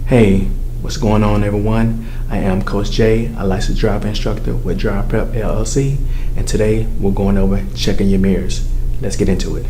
Hey, what's going on, everyone? I am Coach Jay, a licensed driver instructor with Drive Prep LLC, and today we're going over checking your mirrors. Let's get into it.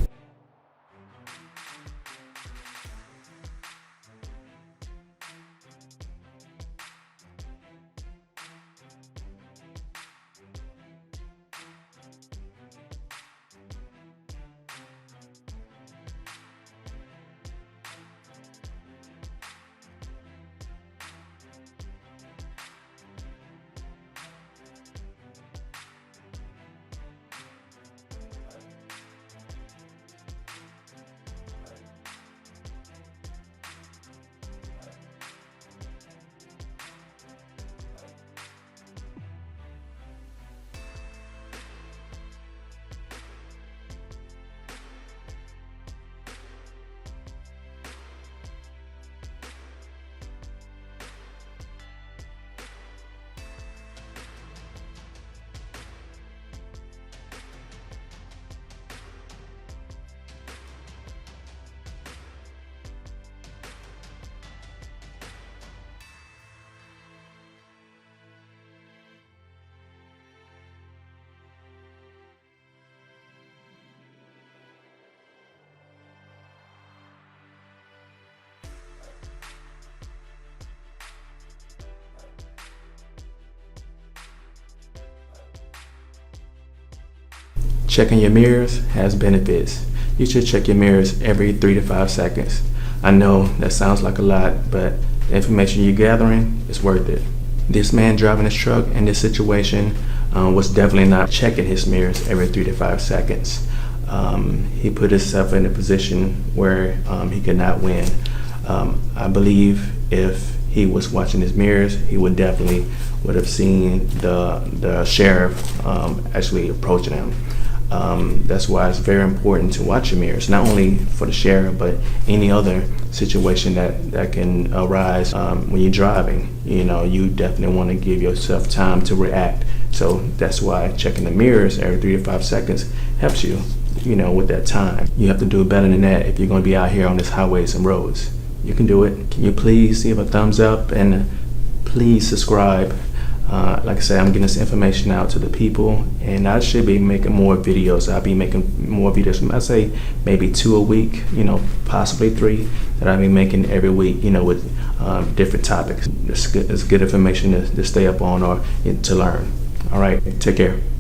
Checking your mirrors has benefits. You should check your mirrors every 3 to 5 seconds. I know that sounds like a lot, but the information you're gathering is worth it. This man driving his truck in this situation was definitely not checking his mirrors every 3 to 5 seconds. He put himself in a position where he could not win. I believe if he was watching his mirrors, he would have seen the sheriff actually approaching him. That's why it's very important to watch your mirrors, not only for the sheriff, but any other situation that can arise when you're driving. You know, you definitely want to give yourself time to react. So that's why checking the mirrors every 3 to 5 seconds helps you, with that time. You have to do better than that if you're going to be out here on these highways and roads. You can do it. Can you please give a thumbs up and please subscribe? Like I said, I'm getting this information out to the people, and I should be making more videos. I'll be making more videos. I say maybe 2 a week, possibly 3 that I'll be making every week, with different topics. It's good information to stay up on or to learn. All right, take care.